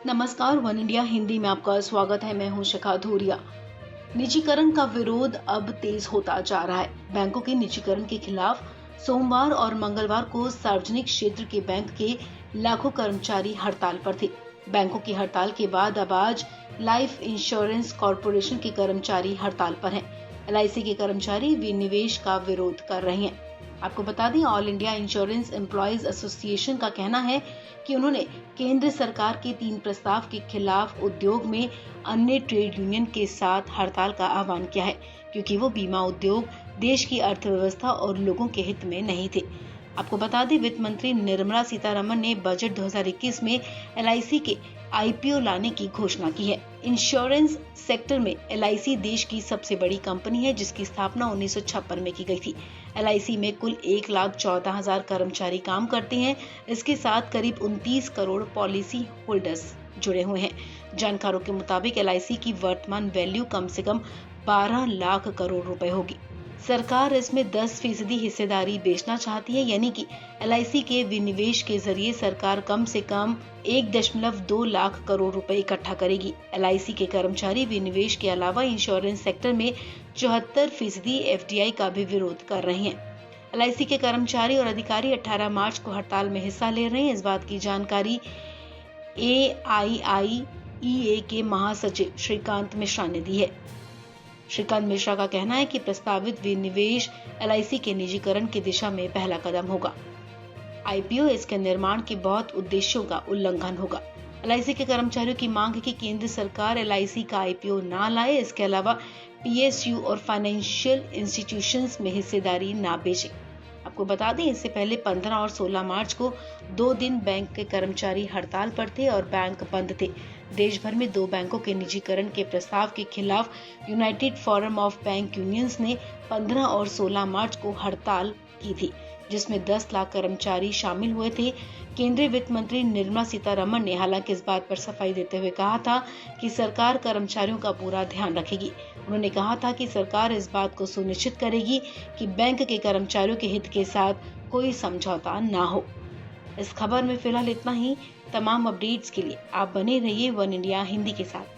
नमस्कार, one India Hindi में आपका स्वागत है। मैं हूं शिखा धूरिया। निजीकरण का विरोध अब तेज होता जा रहा है। बैंकों के निजीकरण के खिलाफ सोमवार और मंगलवार को सार्वजनिक क्षेत्र के बैंक के लाखों कर्मचारी हड़ताल पर थे। बैंकों की हड़ताल के बाद अब आज लाइफ इंश्योरेंस कॉर्पोरेशन के कर्मचारी हड़ताल पर हैं। LIC के कर्मचारी विनिवेश का विरोध कर रहे हैं। आपको बता दें, all India insurance employees association का कहना है कि उन्होंने केंद्र सरकार के 3 प्रस्ताव के खिलाफ उद्योग में अन्य ट्रेड यूनियन के साथ हड़ताल का आह्वान किया है, क्योंकि वो बीमा उद्योग देश की अर्थव्यवस्था और लोगों के हित में नहीं थे। आपको बता दें, वित्त मंत्री निर्मला सीतारमण ने बजट 2021 में LIC के IPO लाने की घोषणा की है। इंश्योरेंस सेक्टर में LIC देश की सबसे बड़ी कंपनी है, जिसकी स्थापना 1956 में की गई थी। LIC में कुल 1,14,000 कर्मचारी काम करते हैं। इसके साथ करीब 29 करोड़ पॉलिसी होल्डर्स जुड़े हुए हैं। जानकारों के मुताबिक LIC की वर्तमान वैल्यू कम से कम 12 लाख करोड़ रुपए होगी। सरकार इसमें 10% हिस्सेदारी बेचना चाहती है, यानी कि LIC के विनिवेश के जरिए सरकार कम से कम 1.2 लाख करोड़ रुपए इकट्ठा करेगी। LIC के कर्मचारी विनिवेश के अलावा इंश्योरेंस सेक्टर में 74% FDI का भी विरोध कर रहे हैं। LIC के कर्मचारी और अधिकारी 18 मार्च को हड़ताल में हिस्सा ले रहे हैं। इस बात की जानकारी AIIEA के महासचिव श्रीकांत मिश्रा ने दी है। श्रीकांत मिश्रा का कहना है कि प्रस्तावित विनिवेश LIC के निजीकरण की दिशा में पहला कदम होगा। IPO इसके निर्माण के बहुत उद्देश्यों का उल्लंघन होगा। LIC के कर्मचारियों की मांग है कि केंद्र सरकार LIC का IPO ना लाए। इसके अलावा PSU और फाइनेंशियल इंस्टीट्यूशंस में हिस्सेदारी ना बेचे। आपको बता दें, इससे पहले 15 और 16 मार्च को 2 दिन बैंक के कर्मचारी हड़ताल पर थे और बैंक बंद थे। देश भर में 2 बैंकों के निजीकरण के प्रस्ताव के खिलाफ United forum of bank unions ने 15 और 16 मार्च को हड़ताल की थी, जिसमें 10 लाख कर्मचारी शामिल हुए थे। केंद्रीय वित्त मंत्री निर्मला सीतारमण ने हालांकि इस बात पर सफाई देते हुए कहा था कि सरकार कर्मचारियों का पूरा ध्यान रखेगी। उन्होंने कहा था कि सरकार इस बात को सुनिश्चित करेगी कि बैंक के कर्मचारियों के हित के साथ कोई समझौता ना हो। इस खबर में फिलहाल इतना ही। तमाम अपडेट्स के लिए आप बने रहिए वन इंडिया हिंदी के साथ।